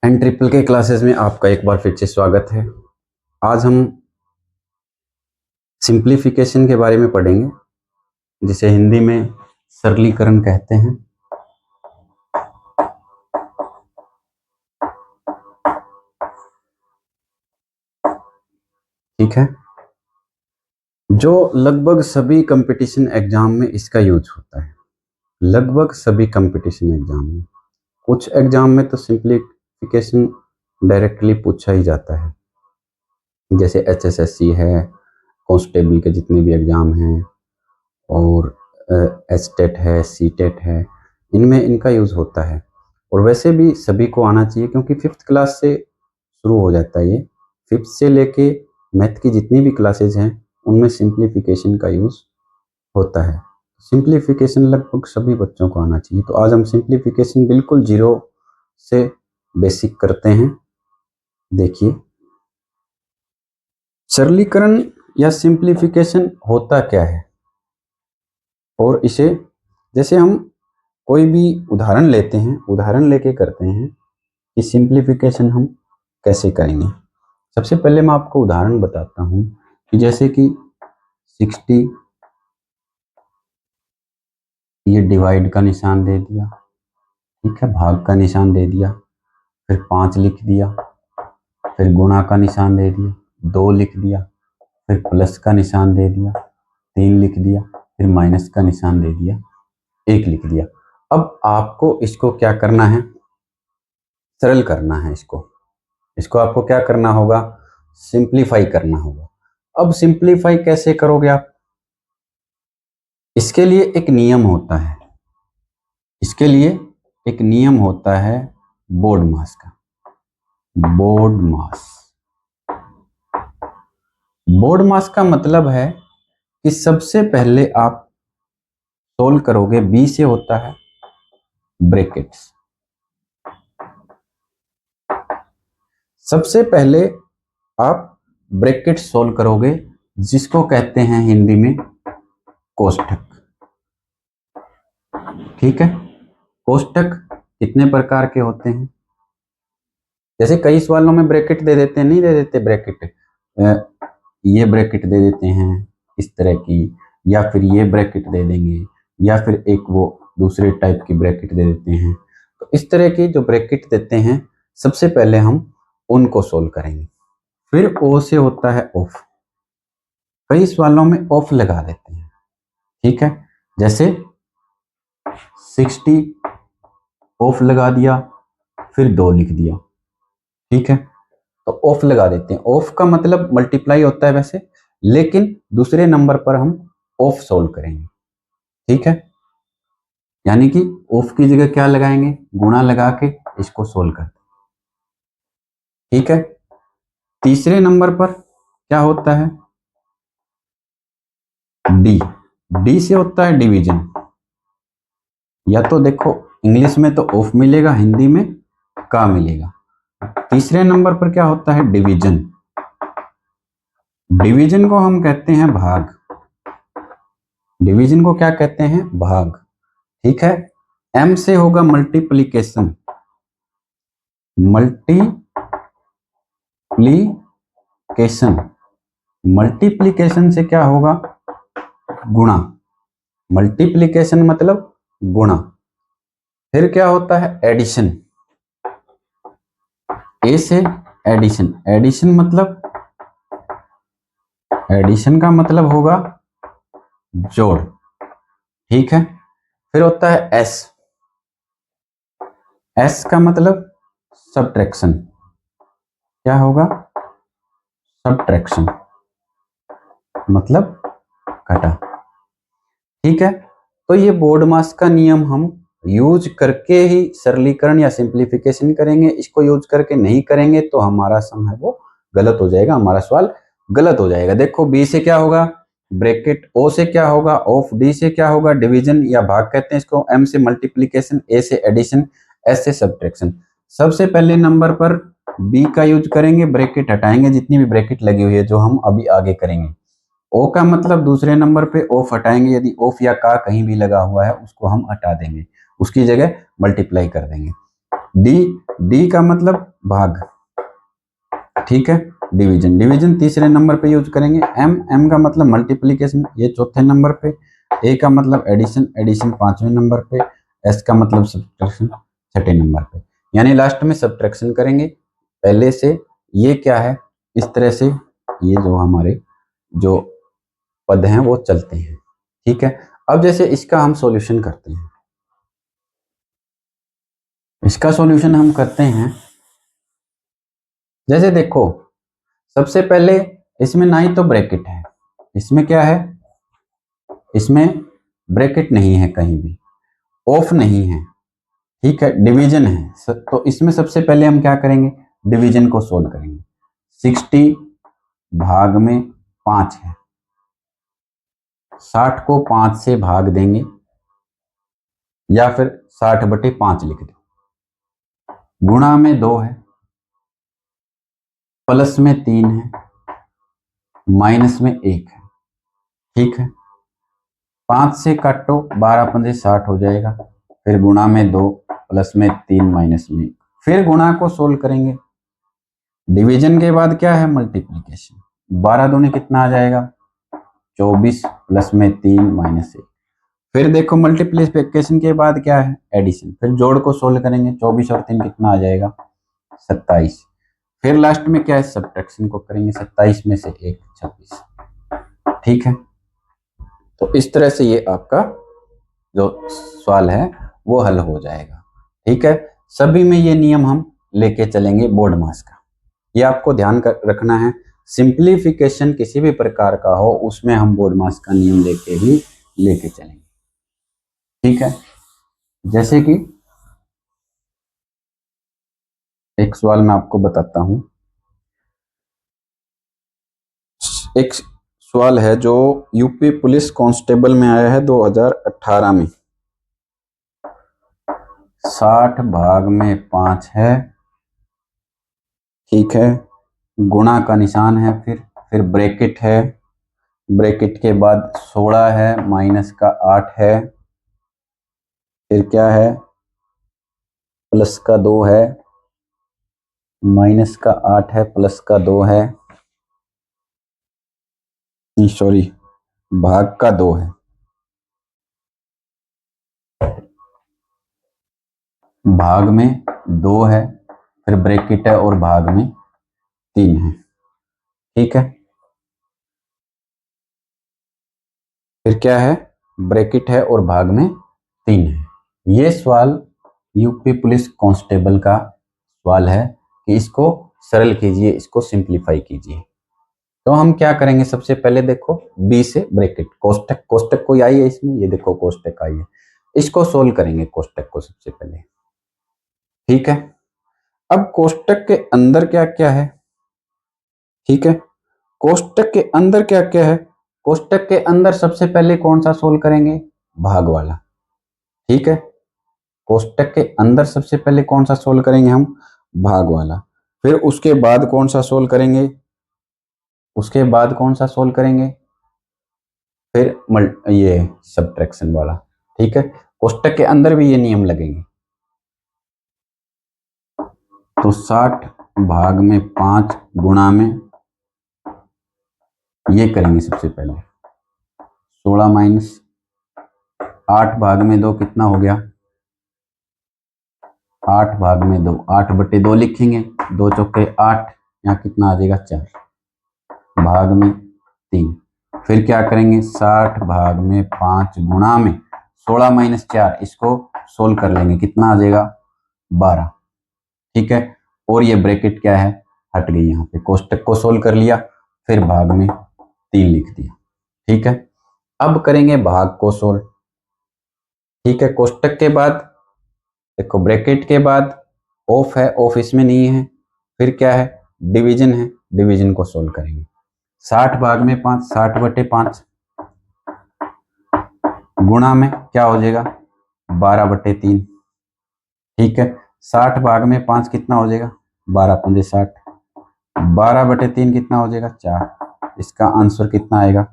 N triple के classes में आपका एक बार फिर से स्वागत है। आज हम सिंप्लीफिकेशन के बारे में पढ़ेंगे, जिसे हिंदी में सरलीकरण कहते हैं। ठीक है, जो लगभग सभी कंपटीशन एग्जाम में इसका यूज होता है। लगभग सभी कंपटीशन एग्जाम में, कुछ एग्जाम में तो सिंप्लीफिकेशन डायरेक्टली पूछा ही जाता है, जैसे एचएसएससी है, कांस्टेबल के जितने भी एग्जाम हैं, और एचटेट है, सीटेट है, इनमें इनका यूज होता है। और वैसे भी सभी को आना चाहिए, क्योंकि 5th क्लास से शुरू हो जाता है। ये 5th से लेके मैथ की जितनी भी क्लासेज हैं उनमें सिंप्लीफिकेशन का यूज होता है। सिंप्लीफिकेशन लगभग सभी बच्चों को आना चाहिए। तो आज हम सिंप्लीफिकेशन बिल्कुल जीरो से बेसिक करते हैं। देखिए, सरलीकरण या सिंप्लीफिकेशन होता क्या है, और इसे जैसे हम कोई भी उदाहरण लेते हैं, उदाहरण लेके करते हैं कि सिंप्लीफिकेशन हम कैसे करेंगे। सबसे पहले मैं आपको उदाहरण बताता हूं कि जैसे कि 60, ये डिवाइड का निशान दे दिया, ठीक है, भाग का निशान दे दिया, फिर 5 लिख दिया, फिर गुणा का निशान दे दिया, 2 लिख दिया, फिर प्लस का निशान दे दिया, 3 लिख दिया, फिर माइनस का निशान दे दिया, 1 लिख दिया। अब आपको इसको क्या करना है, सरल करना है। इसको आपको क्या करना होगा, सिंप्लीफाई करना होगा। अब सिंप्लीफाई कैसे करोगे आप, इसके लिए एक नियम होता है, इसके लिए एक नियम होता है बोर्ड मास का। बोर्ड मास, बोर्ड मास का मतलब है कि सबसे पहले आप सोल्व करोगे, बी से होता है ब्रैकेट्स। सबसे पहले आप ब्रैकेट सोल्व करोगे, जिसको कहते हैं हिंदी में कोष्ठक। ठीक है, कोष्ठक कितने प्रकार के होते हैं, जैसे कई सवालों में ब्रैकेट दे देते हैं, नहीं दे देते ब्रैकेट, ये ब्रैकेट दे देते हैं इस तरह की, या फिर ये ब्रैकेट दे देंगे, या फिर एक वो दूसरे टाइप की ब्रैकेट दे देते हैं। तो इस तरह की जो ब्रैकेट देते हैं, सबसे पहले हम उनको सोल्व करेंगे। फिर ओ से होता है ऑफ, कई सवालों में ऑफ लगा देते हैं। ठीक है, जैसे 60 ऑफ लगा दिया, फिर 2 लिख दिया। ठीक है, तो ऑफ लगा देते हैं। ऑफ का मतलब मल्टीप्लाई होता है वैसे, लेकिन दूसरे नंबर पर हम ऑफ सोल्व करेंगे। ठीक है, यानी कि ऑफ की जगह क्या लगाएंगे, गुणा लगा के इसको सोल्व करते हैं। ठीक है, तीसरे नंबर पर क्या होता है, डी। डी से होता है डिवीजन, या तो देखो इंग्लिश में तो ऑफ मिलेगा, हिंदी में का मिलेगा। तीसरे नंबर पर क्या होता है, डिवीजन। डिवीजन को हम कहते हैं भाग, डिवीजन को क्या कहते हैं, भाग। ठीक है, एम से होगा मल्टीप्लीकेशन, मल्टीप्लीकेशन, मल्टीप्लीकेशन से क्या होगा, गुणा। मल्टीप्लीकेशन मतलब गुणा। फिर क्या होता है, एडिशन, ए से एडिशन, एडिशन मतलब, एडिशन का मतलब होगा जोड़। ठीक है, फिर होता है एस, एस का मतलब सब्ट्रैक्शन, क्या होगा, सब्ट्रैक्शन मतलब घटा। ठीक है, तो ये बोर्ड मास का नियम हम यूज करके ही सरलीकरण या सिंप्लीफिकेशन करेंगे। इसको यूज करके नहीं करेंगे तो हमारा सम है वो गलत हो जाएगा, हमारा सवाल गलत हो जाएगा। देखो, बी से क्या होगा ब्रैकेट, ओ से क्या होगा ऑफ, डी से क्या होगा डिवीजन या भाग कहते हैं इसको, एम से मल्टीप्लीकेशन, ए से एडिशन, एस से सब्ट्रैक्शन। सबसे पहले नंबर पर बी का यूज करेंगे, ब्रैकेट हटाएंगे जितनी भी ब्रैकेट लगी हुई है, जो हम अभी आगे करेंगे। ओ का मतलब दूसरे नंबर पे ऑफ हटाएंगे, यदि ऑफ या का कहीं भी लगा हुआ है उसको हम हटा देंगे, उसकी जगह मल्टीप्लाई कर देंगे। डी, डी का मतलब भाग, ठीक है। डिवीजन, डिवीजन तीसरे नंबर पे यूज करेंगे। एम, एम का मतलब मल्टीप्लिकेशन, ये चौथे नंबर पे। ए का मतलब एडिशन, एडिशन पांचवें नंबर पे। एस का मतलब सब्ट्रैक्शन छठे नंबर पे। यानी लास्ट में सब्ट्रैक्शन करेंगे पहले से। ये क्या है, इस तरह से ये जो हमारे जो पद हैं वो चलते हैं, ठीक है। अब जैसे इसका हम सॉल्यूशन करते हैं, इसका सॉल्यूशन हम करते हैं। जैसे देखो, सबसे पहले इसमें ना ही तो ब्रैकेट है, इसमें क्या है, इसमें ब्रैकेट नहीं है कहीं भी, ऑफ नहीं है, ठीक है, डिवीजन है। तो इसमें सबसे पहले हम क्या करेंगे, डिवीजन को सोल्व करेंगे। 60 भाग में 5 है, 60 को 5 से भाग देंगे या फिर 60/5 लिख दो। गुणा में 2 है, प्लस में 3 है, माइनस में 1 है, ठीक है। 5 से काटो, 12×5 = 60 हो जाएगा। फिर गुणा में 2, प्लस में 3, माइनस में 1। फिर गुणा को सोल्व करेंगे। डिवीजन के बाद क्या है, मल्टीप्लीकेशन। 12 दूनी कितना आ जाएगा, 24, प्लस में 3, माइनस 1। फिर देखो मल्टीप्लीकेशन के बाद क्या है, एडिशन। फिर जोड़ को सोल्व करेंगे, 24 और 3 कितना आ जाएगा, 27। फिर लास्ट में क्या है, सब्ट्रैक्शन को करेंगे, 27 में से 1, 26, ठीक है। तो इस तरह से ये आपका जो सवाल है वो हल हो जाएगा, ठीक है। सभी में ये नियम हम लेके चलेंगे बोर्ड मास का, ये आपको ध्यान रखना है। सिंप्लीफिकेशन किसी भी प्रकार का हो उसमें हम बोर्ड मास का नियम लेके ही लेके चलेंगे, ठीक है। जैसे कि एक सवाल मैं आपको बताता हूं। एक सवाल है जो यूपी पुलिस कांस्टेबल में आया है 2018 में। 60 भाग में 5 है, ठीक है, गुणा का निशान है, फिर ब्रैकेट है, ब्रैकेट के बाद 16 है, माइनस का 8 है, फिर क्या है, प्लस का 2 है, माइनस का 8 है, प्लस का 2 है, सॉरी, भाग का 2 है। भाग में 2 है, फिर ब्रैकेट है और भाग में 3 है, ठीक है। फिर क्या है, ब्रैकेट है और भाग में 3 है। ये सवाल यूपी पुलिस कांस्टेबल का सवाल है कि इसको सरल कीजिए, इसको सिंप्लीफाई कीजिए। तो हम क्या करेंगे, सबसे पहले देखो बी से ब्रैकेट, कोष्टक, कोष्टक कोई आई है इसमें, ये देखो कोष्टक आई है, इसको सोल्व करेंगे कोष्टक को सबसे पहले, ठीक है। अब कोष्टक के अंदर क्या क्या है, ठीक है, कोष्टक के अंदर क्या क्या है, कोष्टक के अंदर सबसे पहले कौन सा सोल्व करेंगे, भाग वाला, ठीक है। कोष्टक के अंदर सबसे पहले कौन सा सोल्व करेंगे हम, भाग वाला। फिर उसके बाद कौन सा सोल्व करेंगे, उसके बाद कौन सा सोल्व करेंगे, फिर ये सब्ट्रैक्शन वाला, ठीक है। कोष्टक के अंदर भी ये नियम लगेंगे। तो 60 भाग में 5 गुणा में ये करेंगे सबसे पहले, 16 माइनस 8 भाग में 2 कितना हो गया, 8 भाग में 2, 8/2 लिखेंगे, 2 चौके 8, यहाँ कितना आ जाएगा 4, भाग में 3। फिर क्या करेंगे, 60 भाग में 5 गुणा में 16 माइनस 4, इसको सोल्व कर लेंगे, कितना आ जाएगा 12, ठीक है। और ये ब्रैकेट क्या है, हट गई, यहाँ पे कोष्टक को सोल्व कर लिया, फिर भाग में 3 लिख दिया, ठीक है। अब करेंगे भाग को सोल्व, ठीक है। कोष्टक के बाद देखो ब्रैकेट के बाद ऑफ है, ऑफ इसमें नहीं है। फिर क्या है, डिवीजन है, डिवीजन को सोल्व करेंगे। 60 भाग में 5, 60/5, गुणा में क्या हो जाएगा, 12/3, ठीक है। 60 भाग में 5 कितना हो जाएगा, 12×5 = 60, 12/3 कितना हो जाएगा 4, इसका आंसर कितना आएगा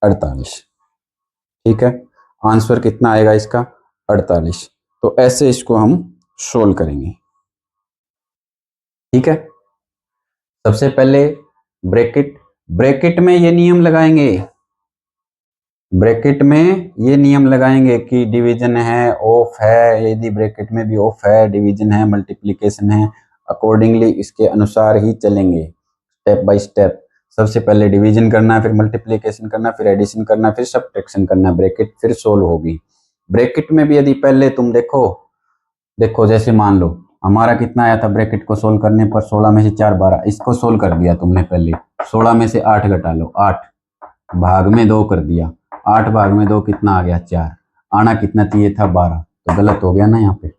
48, ठीक है। आंसर कितना आएगा इसका 48। तो ऐसे इसको हम सोल्व करेंगे। ठीक है, सबसे पहले ब्रैकेट, ब्रैकेट में ये नियम लगाएंगे, ब्रैकेट में ये नियम लगाएंगे कि डिवीजन है, ऑफ है, यदि ब्रैकेट में भी ऑफ है, डिवीजन है, मल्टीप्लिकेशन है, अकॉर्डिंगली इसके अनुसार ही चलेंगे, स्टेप बाय स्टेप। सबसे पहले डिवीजन करना, फिर मल्टीप्लिकेशन करना, फिर एडिशन करना, फिर सब्ट्रैक्शन करना, ब्रैकेट फिर सोल्व होगी। ब्रैकेट में भी यदि पहले तुम देखो जैसे मान लो हमारा कितना आया था ब्रैकेट को सोल्व करने पर, 16 में से 4 12, इसको सोल्व कर दिया तुमने पहले, 16 में से 8 घटा लो, 8 भाग में 2 कर दिया, 8 भाग में 2 कितना आ गया 4, आना कितना चाहिए था 12, तो गलत हो गया ना यहाँ पे।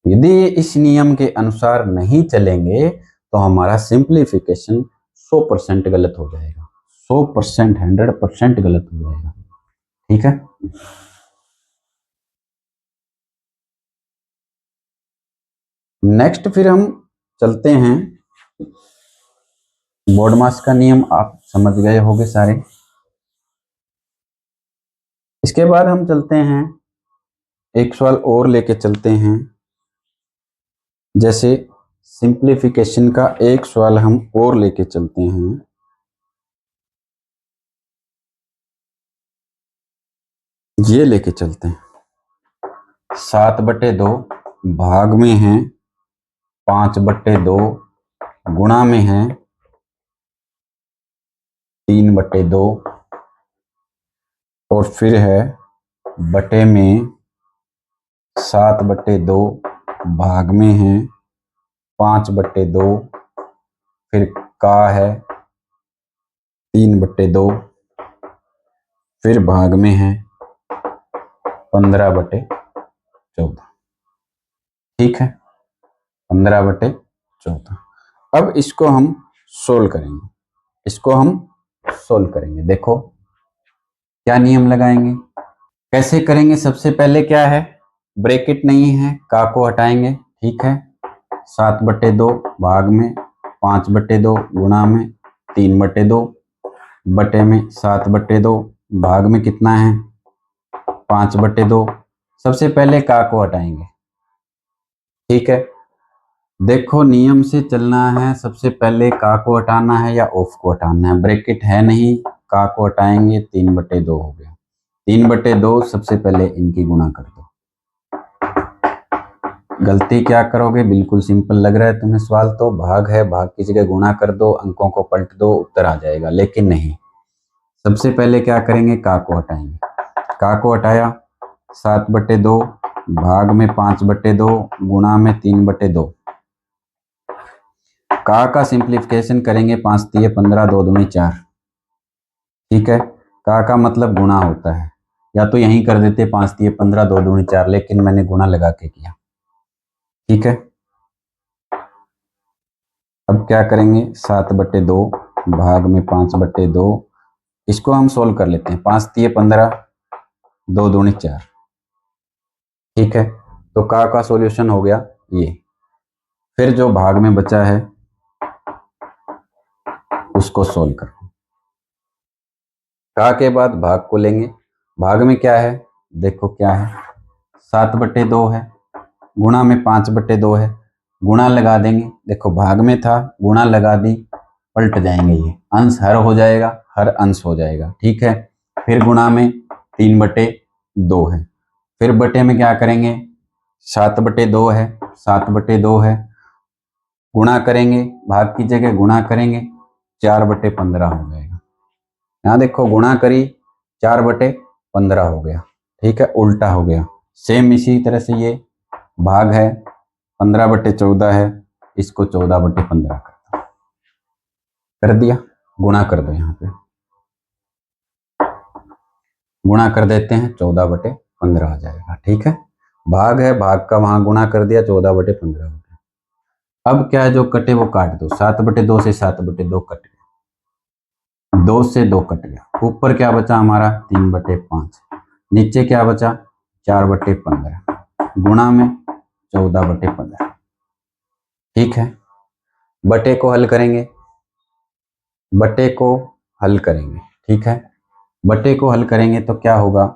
यदि इस नियम के अनुसार नहीं चलेंगे तो हमारा सिंप्लीफिकेशन 100% गलत हो जाएगा, 100%, 100% गलत हो जाएगा। ठीक है, नेक्स्ट फिर हम चलते हैं, बोर्डमास का नियम आप समझ गए होंगे सारे। इसके बाद हम चलते हैं, एक सवाल और लेके चलते हैं, जैसे सिंप्लीफिकेशन का एक सवाल हम और लेके चलते हैं। ये लेके चलते हैं, 7/2 भाग में है 5/2, गुणा में है 3/2, और फिर है बटे में 7/2, भाग में है 5/2, फिर का है 3/2, फिर भाग में है 15/14। ठीक है, 15/14। अब इसको हम सोल्व करेंगे, इसको हम सोल्व करेंगे। देखो क्या नियम लगाएंगे, कैसे करेंगे। सबसे पहले क्या है, ब्रैकेट नहीं है, का को हटाएंगे। ठीक है, 7/2 भाग में 5/2, गुणा में 3/2, बटे में 7/2, भाग में कितना है 5/2। सबसे पहले का को हटाएंगे। ठीक है, देखो नियम से चलना है, सबसे पहले का को हटाना है या ऑफ को हटाना है। ब्रैकेट है नहीं, का को हटाएंगे, 3/2 हो गया। 3/2 सबसे पहले इनकी गुणा कर दो। गलती क्या करोगे, बिल्कुल सिंपल लग रहा है तुम्हें सवाल, तो भाग है, भाग की जगह गुणा कर दो, अंकों को पलट दो, उत्तर आ जाएगा। लेकिन नहीं, सबसे पहले क्या करेंगे, का को हटाएंगे। का को हटाया, 7/2 भाग में 5/2, गुणा में 3/2। का सिंप्लीफिकेशन करेंगे, 5 तिये 15, 2 दूनी 4। ठीक है, का मतलब गुणा होता है, या तो यहीं कर देते 5 तिये 15, 2 दूनी 4, लेकिन मैंने गुणा लगा के किया। ठीक है, अब क्या करेंगे, 7/2 भाग में 5/2, इसको हम सोल्व कर लेते हैं। 5 तिये 15, 2 दूनी 4। ठीक है, तो का सॉल्यूशन हो गया ये। फिर जो भाग में बचा है उसको सोल्व करो। का के बाद भाग को लेंगे, भाग में क्या है, देखो क्या है, 7/2 है, गुणा में 5/2 है, गुणा लगा देंगे। देखो भाग में था, गुणा लगा दी, पलट जाएंगे, ये अंश हर हो जाएगा, हर अंश हो जाएगा। ठीक है, फिर गुणा में 3/2 है, फिर बटे में क्या करेंगे, 7/2 है, 7/2 है, गुणा करेंगे, भाग की जगह गुणा करेंगे, 4/15 हो जाएगा। यहाँ देखो गुणा करी, 4/15 हो गया। ठीक है, उल्टा हो गया। सेम इसी तरह से ये भाग है, 15/14 है, इसको 14/15 कर दिया। गुणा कर दो, यहाँ पे गुणा कर देते हैं, 14/15 आ जाएगा। ठीक है, भाग है, भाग का वहां गुणा कर दिया, 14/15 हो गया। अब क्या है, जो कटे वो काट दो, 7/2 से 7/2 कट गया, 2 से 2 कट गया, ऊपर क्या बचा हमारा 3/5, नीचे क्या बचा 4/15, गुणा में 14/15। ठीक है, बटे को हल करेंगे, बटे को हल करेंगे। ठीक है, बटे को हल करेंगे तो क्या होगा,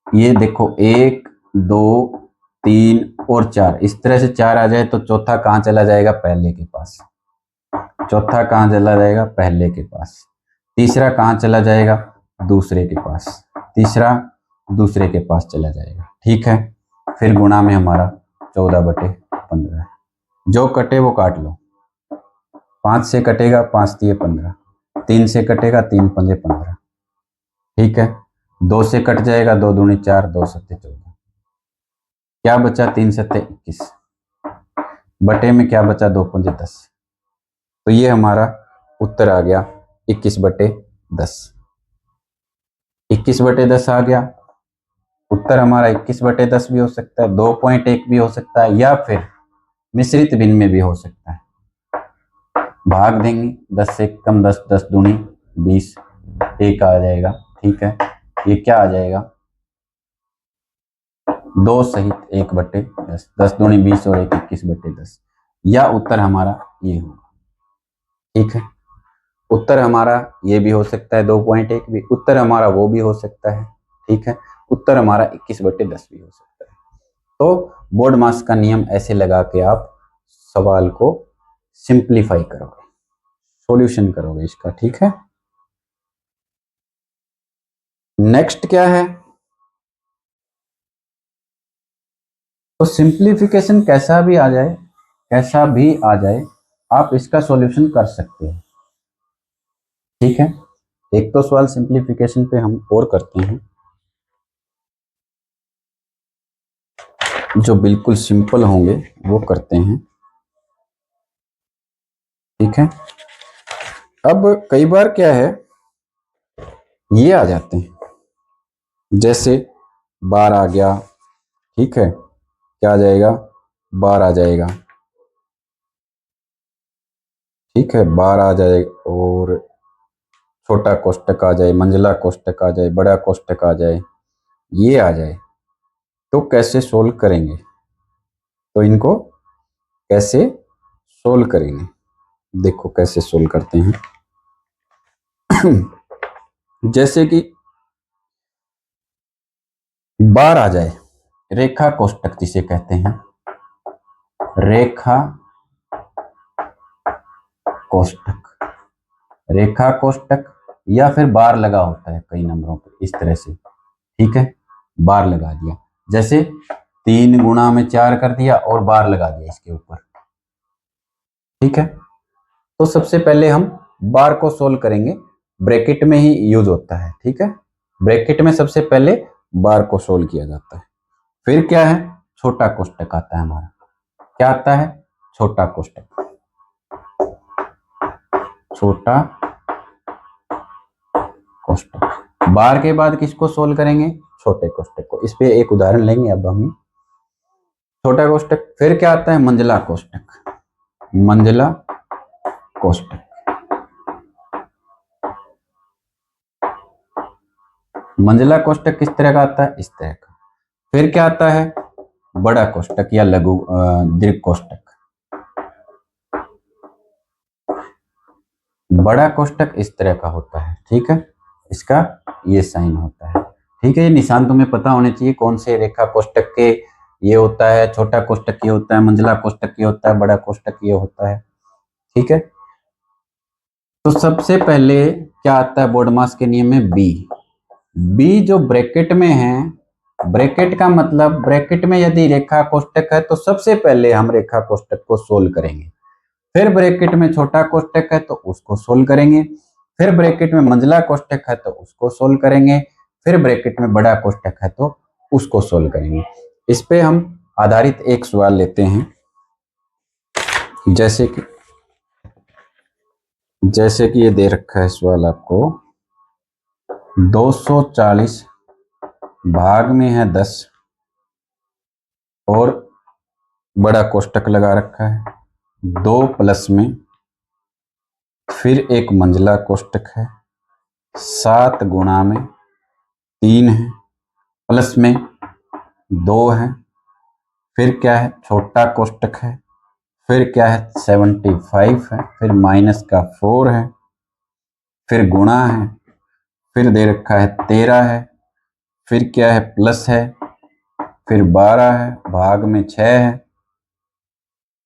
ये देखो 1 2 3 और 4, इस तरह से 4 आ जाए तो चौथा कहाँ चला जाएगा? पहले के पास। चौथा कहाँ चला जाएगा? पहले के पास। तीसरा कहाँ चला जाएगा? दूसरे के पास। तीसरा दूसरे के पास चला जाएगा। ठीक है, फिर गुणा में हमारा 14/15 है। जो कटे वो काट लो। 5 से कटेगा, 5 तिये 15, 3 से कटेगा, 3 पंजे 15। ठीक है, 2 से कट जाएगा, 2 दूनी 4, 2 सत्ते 14। क्या बचा? 3 सत्ते 21। बटे में क्या बचा? 2 पंजे 10। तो ये हमारा उत्तर आ गया 21/10। 21/10 आ गया। उत्तर हमारा 21/10 भी हो सकता है, 2.1 भी हो सकता है, या फिर मिश्रित भिन्न में भी हो सकता है। भाग देंगे, 10 से कम 10, 10 दूनी 20, 1 आ जाएगा। ठीक है, ये क्या आ जाएगा? 2 सहित 1/10, 10 दूनी 20 और 1 21/10, या उत्तर हमारा ये होगा। ठीक है, उत्तर हमारा ये भी हो सकता है 2.1 भी, उत्तर हमारा वो भी हो सकता है। ठीक है, उत्तर हमारा 21/10 भी हो सकता है। तो बोर्ड मास का नियम ऐसे लगा के आप सवाल को सिंप्लीफाई करोगे, सॉल्यूशन करोगे इसका। ठीक है, नेक्स्ट क्या है? तो सिंप्लीफिकेशन कैसा भी आ जाए, कैसा भी आ जाए, आप इसका सॉल्यूशन कर सकते हैं। ठीक है, एक तो सवाल सिंप्लीफिकेशन पे हम और करते हैं जो बिल्कुल सिंपल होंगे वो करते हैं। ठीक है, अब कई बार क्या है, ये आ जाते हैं, जैसे 12 आ गया। ठीक है, क्या आ जाएगा? 12 आ जाएगा। ठीक है, 12 आ जाएगा, और छोटा कोष्टक आ जाए, मंझला कोष्टक आ जाए, बड़ा कोष्टक आ जाए, ये आ जाए, तो कैसे सोल्व करेंगे? तो इनको कैसे सोल्व करेंगे? देखो कैसे सोल्व करते हैं। जैसे कि 12 आ जाए, रेखा कोष्टक जिसे कहते हैं, रेखा कोष्टक, रेखा कोष्टक, या फिर बार लगा होता है कई नंबरों पे इस तरह से। ठीक है, बार लगा दिया, जैसे 3 गुणा में 4 कर दिया और बार लगा दिया इसके ऊपर। ठीक है, तो सबसे पहले हम बार को सोल्व करेंगे, ब्रैकेट में ही यूज होता है। ठीक है, ब्रैकेट में सबसे पहले बार को सोल्व किया जाता है। फिर क्या है? छोटा कोष्टक आता है हमारा। क्या आता है? छोटा कोष्टक। छोटा कोष्टक। बार के बाद किसको सोल्व करेंगे? छोटे कोष्टक को। इस पे एक उदाहरण लेंगे अब हम। छोटा कोष्टक। फिर क्या आता है? मंझला कोष्टक। मंझला कोष्टक। मंझला कोष्टक किस तरह का आता है? इस तरह का। फिर क्या आता है? बड़ा कोष्टक या लघु दीर्घ कोष्टक। बड़ा कोष्टक इस तरह का होता है। ठीक है, इसका ये साइन होता है। ठीक है, ये निशान तुम्हें पता होने चाहिए कौन से रेखा कोष्टक के ये होता है, छोटा कोष्टक ये होता है, मंझला कोष्टक ये होता है, बड़ा कोष्टक ये होता है। ठीक है, तो सबसे पहले क्या आता है बोर्ड मास के नियम में? बी। बी जो ब्रैकेट में है, ब्रैकेट का मतलब ब्रैकेट में यदि रेखा कोष्टक है तो सबसे पहले हम रेखा कोष्टक को सोल्व करेंगे, फिर ब्रैकेट में छोटा कोष्टक है तो उसको सोल्व करेंगे, फिर ब्रैकेट में मंझला कोष्टक है तो उसको सोल्व करेंगे, फिर ब्रैकेट में बड़ा कोष्टक है तो उसको सोल्व करेंगे। इस पे हम आधारित एक सवाल लेते हैं, जैसे कि ये दे रखा है सवाल आपको, 240 भाग में है 10 और बड़ा कोष्टक लगा रखा है, 2 प्लस में फिर एक मंझला कोष्टक है, 7 गुणा में 3 है, प्लस में 2 है, फिर क्या है? छोटा कोष्टक है, फिर क्या है? 75 है, फिर माइनस का 4 है, फिर गुणा है, फिर दे रखा है 13 है, फिर क्या है? प्लस है, फिर 12 है, भाग में 6 है,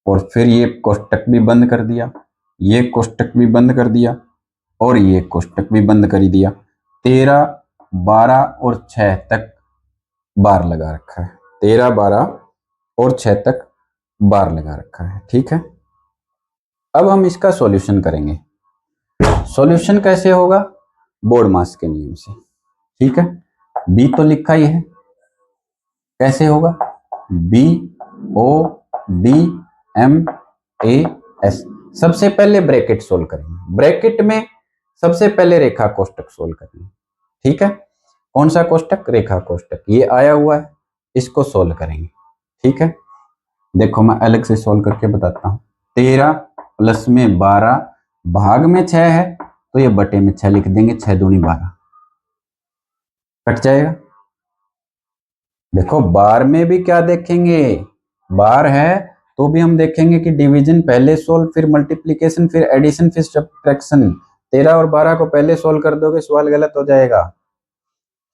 और फिर ये कोष्टक भी बंद कर दिया, ये कोष्टक भी बंद कर दिया, और ये कोष्टक भी बंद कर दिया। 13, 12 और 6 तक बार लगा रखा है। 13, 12 और 6 तक बार लगा रखा है। ठीक है, अब हम इसका सॉल्यूशन करेंगे। सॉल्यूशन कैसे होगा? बोर्ड मास के नियम से। ठीक है, बी तो लिखा ही है, कैसे होगा? B O D M A S. सबसे पहले ब्रैकेट सोल्व करेंगे, ब्रैकेट में सबसे पहले रेखा कोष्टक सोल्व करेंगे। ठीक है, कौन सा कोष्टक? रेखा कोष्टक, ये आया हुआ है, इसको सोल्व करेंगे। ठीक है, देखो मैं अलग से सोल्व करके बताता हूं। 13 प्लस में 12 भाग में 6 है, तो ये बटे में 6 लिख देंगे, 6 दूनी 12 कट जाएगा। देखो बार में भी क्या देखेंगे, बार है तो भी हम देखेंगे कि डिवीजन पहले सोल्व, फिर मल्टीप्लीकेशन, फिर एडिशन, फिर सब्ट्रैक्शन। 13 और 12 को पहले सोल्व कर दोगे, सवाल गलत हो जाएगा।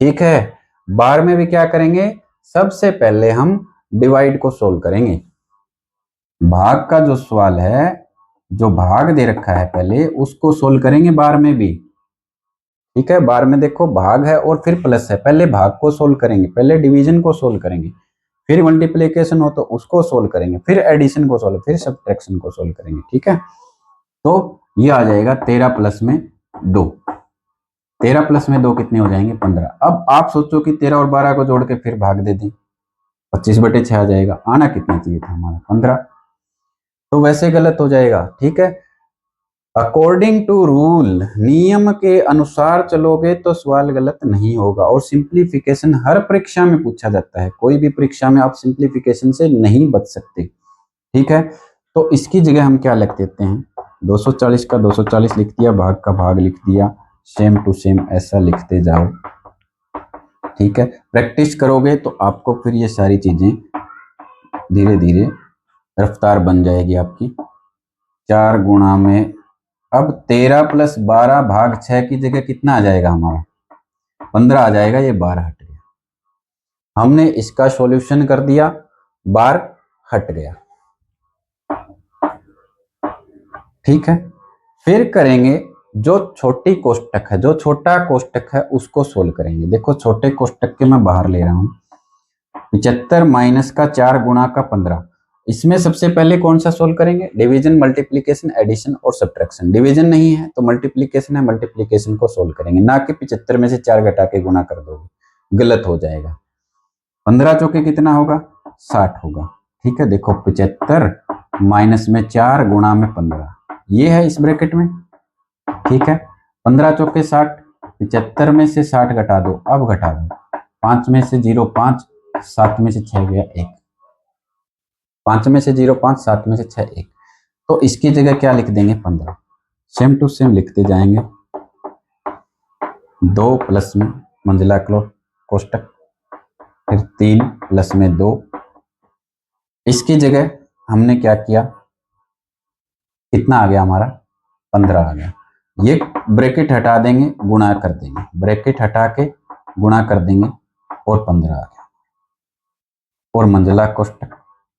ठीक है, बार में भी क्या करेंगे, सबसे पहले हम डिवाइड को सोल्व करेंगे। भाग का जो सवाल है, जो भाग दे रखा है पहले उसको सोल्व करेंगे बार में भी। ठीक है, बार में देखो भाग है और फिर प्लस है, पहले भाग को सोल्व करेंगे, पहले डिवीजन को सोल्व करेंगे, फिर मल्टीप्लिकेशन हो तो उसको सोल्व करेंगे, फिर एडिशन को सोल्व, फिर सब्ट्रैक्शन को सोल्व करेंगे। ठीक है, तो ये आ जाएगा 13 प्लस में 2। 13 प्लस में 2 कितने हो जाएंगे? 15। अब आप सोचो कि 13 और 12 को जोड़ के फिर भाग दे दें, 25/6 आ जाएगा। आना कितना चाहिए था हमारा? 15। तो वैसे गलत हो जाएगा। ठीक है, अकॉर्डिंग टू रूल, नियम के अनुसार चलोगे तो सवाल गलत नहीं होगा। और सिंप्लीफिकेशन हर परीक्षा में पूछा जाता है, कोई भी परीक्षा में आप सिंप्लीफिकेशन से नहीं बच सकते। ठीक है, तो इसकी जगह हम क्या लिख देते हैं, 240 का 240 लिख दिया, भाग का भाग लिख दिया, सेम टू सेम ऐसा लिखते जाओ। ठीक है, प्रैक्टिस करोगे तो आपको फिर ये सारी चीजें धीरे धीरे रफ्तार बन जाएगी आपकी। 4 गुणा में, अब 13 प्लस 12 भाग 6 की जगह कितना आ जाएगा हमारा? 15 आ जाएगा, ये बार हट गया। हमने इसका सॉल्यूशन कर दिया, बार हट गया। ठीक है, फिर करेंगे जो छोटी कोष्टक है, जो छोटा कोष्टक है उसको सोल्व करेंगे। देखो छोटे कोष्टक के मैं बाहर ले रहा हूं, 75 माइनस का 4 गुणा का 15। इसमें सबसे पहले कौन सा सोल्व करेंगे? डिवीजन, मल्टीप्लिकेशन, एडिशन और सब्ट्रैक्शन। डिवीजन नहीं है तो मल्टीप्लिकेशन है, मल्टीप्लिकेशन को सोल्व करेंगे, ना कि 75 में से 4 घटा के गुणा कर दोगे, गलत हो जाएगा। 15 चौके कितना होगा? 60 होगा। ठीक है, देखो 75 माइनस में 4 गुणा में 15, ये है इस ब्रैकेट में। ठीक है, 15 चौके 60, 75 में से 60 घटा दो, अब घटा दो, 5 में से 0 5, 7 में से 6 गया 1, 5 में से 0 5, 7 में से 6 1, तो इसकी जगह क्या लिख देंगे? 15। सेम टू सेम लिखते जाएंगे। 2 प्लस में मंजिला कोष्टक, फिर 3 प्लस में 2, इसकी जगह हमने क्या किया, कितना आ गया हमारा? 15 आ गया। ये ब्रैकेट हटा देंगे, गुणा कर देंगे, ब्रैकेट हटा के गुणा कर देंगे और 15 आ गया। और मंजिला कोष्टक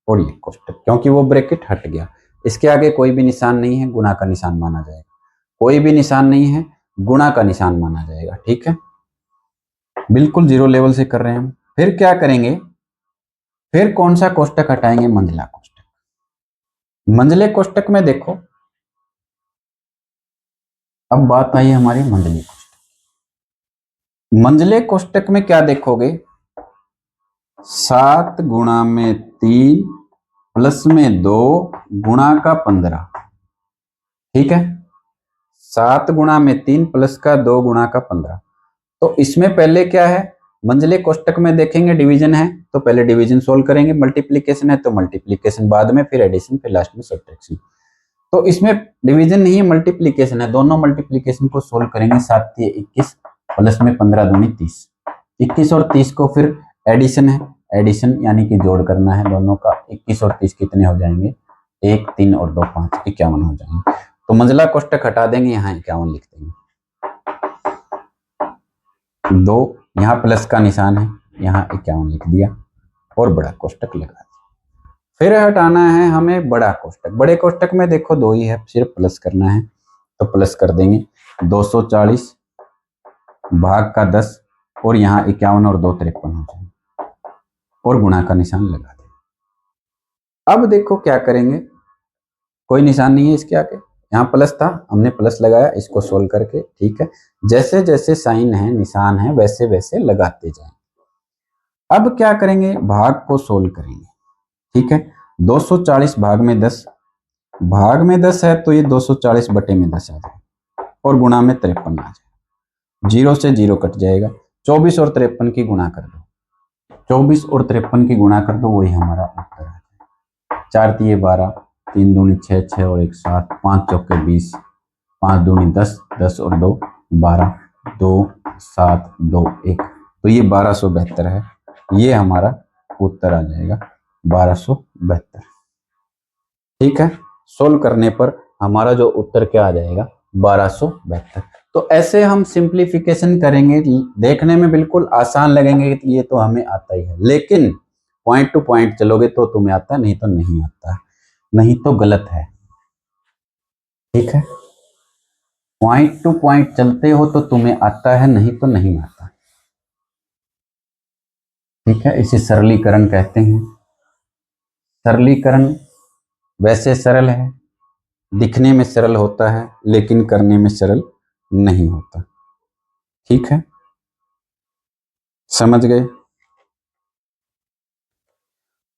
और ये कोष्टक, क्योंकि वो ब्रैकेट हट गया, इसके आगे कोई भी निशान नहीं है, गुणा का निशान माना जाएगा। कोई भी निशान नहीं है, गुणा का निशान माना जाएगा। ठीक है, बिल्कुल जीरो लेवल से कर रहे हैं हम। फिर क्या करेंगे, फिर कौन सा कोष्टक हटाएंगे? मंजिला कोष्टक। मंजिले कोष्टक में देखो, अब बात आई हमारी मंजिले कोष्टक। मंजिले कोष्टक में क्या देखोगे? 7 गुणा में 3 प्लस में 2 गुणा का 15। ठीक है, 7 गुणा में 3 प्लस का 2 गुणा का 15। तो इसमें पहले क्या है, मंजिले कोष्टक में देखेंगे डिवीजन है तो पहले डिवीजन सोल्व करेंगे, मल्टीप्लिकेशन है तो मल्टीप्लिकेशन बाद में, फिर एडिशन, फिर लास्ट में सब्ट्रैक्शन। तो इसमें डिवीजन नहीं है, मल्टीप्लिकेशन है, दोनों मल्टीप्लिकेशन को सोल्व करेंगे। 7 3 21 प्लस में 15 दूनी 30, 21 और 30 को फिर एडिशन है, एडिशन यानी कि जोड़ करना है दोनों का। 21 और 30 कितने हो जाएंगे? 1 3 और 2 5, 51 हो जाएंगे। तो मंजिला कोष्टक हटा देंगे, यहाँ 51 लिख देंगे। 2 यहाँ प्लस का निशान है, यहाँ 51 लिख दिया। और बड़ा कोष्टक लगा दिया। फिर हटाना है हमें बड़ा कोष्टक। बड़े कोष्टक में देखो दो ही है, सिर्फ प्लस करना है तो प्लस कर देंगे 240 भाग का 10 और यहाँ 51 और 2 53 हो जाएंगे और गुणा का निशान लगा देंगे। अब देखो क्या करेंगे, कोई निशान नहीं है इसके आगे, यहाँ प्लस था हमने प्लस लगाया इसको सोल्व करके, ठीक है। जैसे जैसे साइन है निशान है वैसे वैसे लगाते जाएं। अब क्या करेंगे, भाग को सोल्व करेंगे, ठीक है। 240 भाग में 10, भाग में 10 है तो ये 240 बटे में 10 आ जाएगा और गुणा में 53 आ जाएगा। 0 से 0 कट जाएगा। 24 और 53 की गुणा कर दो, 24 और 53 की गुणा कर दो, वही हमारा उत्तर है। 4 तिये 12, 3 दूनी 6, 6 और 1 7, 5 चौके 20, 5 दूनी 10, 10 और 2 12, 2 7 2 1, तो ये 1272 है। ये हमारा उत्तर आ जाएगा 1272, ठीक है। सोल्व करने पर हमारा जो उत्तर क्या आ जाएगा 1272। तो ऐसे हम सिंप्लीफिकेशन करेंगे, देखने में बिल्कुल आसान लगेंगे कि ये तो हमें आता ही है, लेकिन पॉइंट टू पॉइंट चलोगे तो तुम्हें आता है, नहीं तो नहीं आता, नहीं तो गलत है, ठीक है। पॉइंट टू पॉइंट चलते हो तो तुम्हें आता है, नहीं तो नहीं आता, ठीक है। इसे सरलीकरण कहते हैं। सरलीकरण वैसे सरल है, दिखने में सरल होता है लेकिन करने में सरल नहीं होता, ठीक है, समझ गए।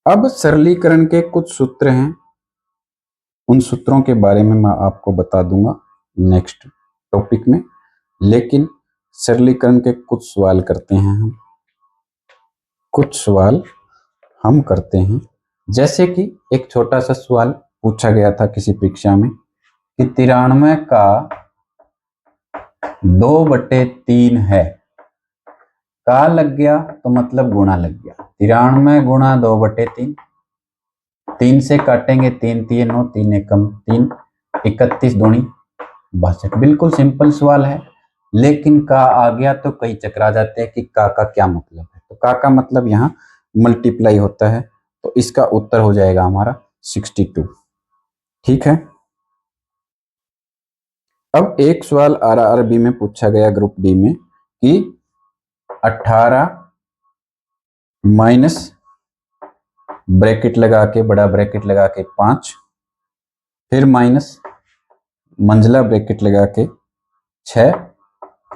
अब सरलीकरण के कुछ सूत्र हैं, उन सूत्रों के बारे में मैं आपको बता दूंगा नेक्स्ट टॉपिक में, लेकिन सरलीकरण के कुछ सवाल करते हैं हम, कुछ सवाल हम करते हैं। जैसे कि एक छोटा सा सवाल पूछा गया था किसी परीक्षा में कि 93 का 2/3 है, का लग गया तो मतलब गुणा लग गया। 93 गुणा 2/3, 3 से काटेंगे 3 तिये 9, 3 एकम 3, 31 दूनी 62। बिल्कुल सिंपल सवाल है, लेकिन का आ गया तो कई चकरा जाते हैं कि का क्या मतलब है। तो का मतलब यहाँ मल्टीप्लाई होता है, तो इसका उत्तर हो जाएगा हमारा 62, ठीक है। अब एक सवाल RRB में पूछा गया ग्रुप बी में कि 18 माइनस ब्रैकेट लगा के, बड़ा ब्रैकेट लगा के 5, फिर माइनस मंझला ब्रैकेट लगा के 6,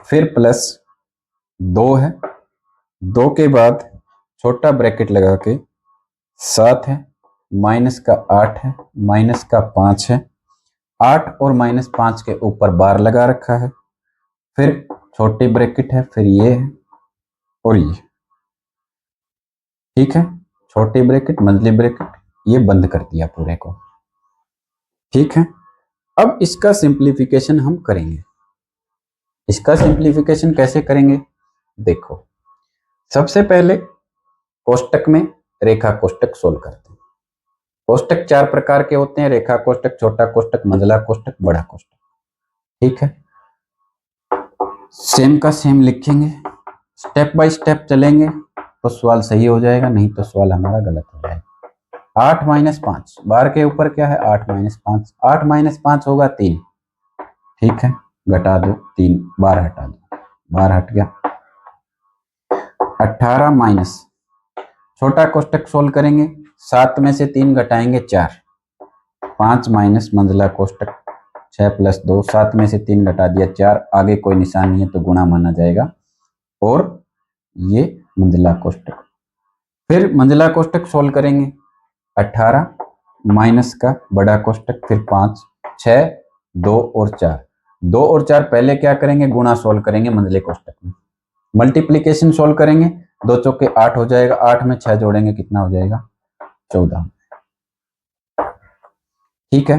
फिर प्लस 2 है, 2 के बाद छोटा ब्रैकेट लगा के 7 है, माइनस का 8 है, माइनस का 5 है, 8 और -5 के ऊपर बार लगा रखा है, फिर छोटी ब्रैकेट है, फिर ये है और ये, ठीक है। छोटी ब्रैकेट मंझली ब्रैकेट, ये बंद कर दिया पूरे को, ठीक है। अब इसका सिंप्लीफिकेशन हम करेंगे। इसका सिंप्लीफिकेशन कैसे करेंगे, देखो सबसे पहले कोष्टक में रेखा कोष्टक सोल्व करते हैं। कोष्टक 4 प्रकार के होते हैं, रेखा कोष्टक, छोटा कोष्टक, मंझला कोष्टक, बड़ा कोष्टक, ठीक है। सेम का सेम लिखेंगे, स्टेप बाय स्टेप चलेंगे तो सवाल सही हो जाएगा, नहीं तो सवाल हमारा गलत हो जाएगा। 8 - 5 बार के ऊपर क्या है 8 - 5, 8 - 5 होगा 3, ठीक है, घटा दो 3, बार हटा दो, बार हट गया। 18 माइनस, छोटा कोष्टक सोल्व करेंगे, 7 में से 3 घटाएंगे 4, 5 माइनस मंझला कोष्टक 6 + 2, 7 में से 3 घटा दिया 4, आगे कोई निशान नहीं है तो गुणा माना जाएगा, और ये मंझला कोष्टक। फिर मंझला कोष्टक सोल्व करेंगे, 18 माइनस का बड़ा कोष्टक, फिर 5 6 2 और 4, 2 और 4 पहले क्या करेंगे गुणा सोल्व करेंगे मंझले कोष्टक में, मल्टीप्लीकेशन सोल्व करेंगे, 2 चौके 8 हो जाएगा, 8 में 6 जोड़ेंगे कितना हो जाएगा 14, ठीक है।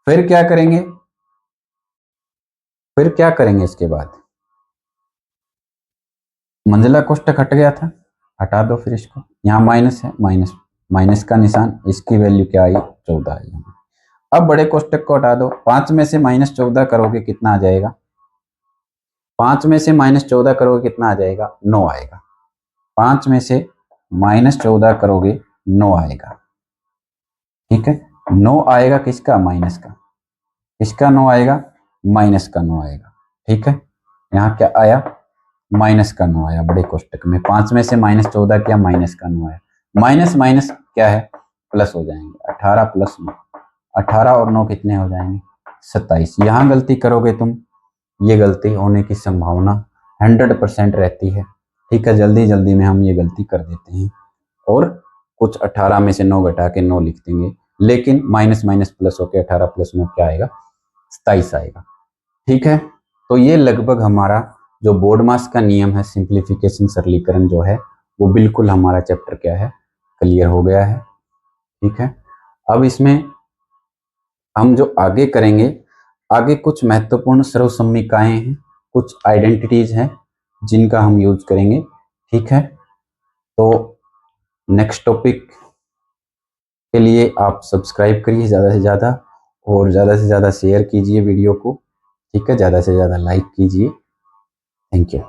फिर क्या करेंगे, फिर क्या करेंगे इसके बाद, मंझला कोष्टक हट गया था, हटा दो फिर इसको, यहाँ माइनस है, माइनस माइनस का निशान, इसकी वैल्यू क्या आई 14 आई। अब बड़े कोष्टक को हटा दो, 5 में से -14 करोगे कितना आ जाएगा, 5 में से -14 करोगे कितना आ जाएगा 9 आएगा, 5 में से -14 करोगे 9 आएगा। ठीक है, 9 आएगा किसका? माइनस का। किसका 9 आएगा? माइनस का 9 आएगा। ठीक है, यहाँ क्या आया? माइनस का 9 आया बड़े कोष्टक में। 5 में से -14 किया, माइनस का 9 आया। माइनस माइनस क्या है? प्लस हो जाएंगे। 18 + 9, 18 और 9 कितने हो जाएंगे? 27। यहाँ गलती करोगे तुम, ये गलती होने की संभावना 100% रहती है। ठीक है, जल्दी जल्दी में हम ये गलती कर देते हैं और कुछ 18 में से 9 घटा के 9 लिख देंगे, लेकिन माइनस माइनस प्लस होकर 18 + 9 क्या आएगा? 27 आएगा। ठीक है, तो ये लगभग हमारा जो बोर्ड मास का नियम है, सिंप्लीफिकेशन सरलीकरण जो है, वो बिल्कुल हमारा चैप्टर क्या है? क्लियर हो गया है। ठीक है, अब इसमें हम जो आगे करेंगे, आगे कुछ महत्वपूर्ण सर्वसम्मिकाएं हैं, कुछ आइडेंटिटीज हैं जिनका हम यूज करेंगे। ठीक है, तो नेक्स्ट टॉपिक के लिए आप सब्सक्राइब करिए ज़्यादा से ज़्यादा, और ज़्यादा से ज़्यादा शेयर कीजिए वीडियो को। ठीक है, ज़्यादा से ज़्यादा लाइक कीजिए। Thank you.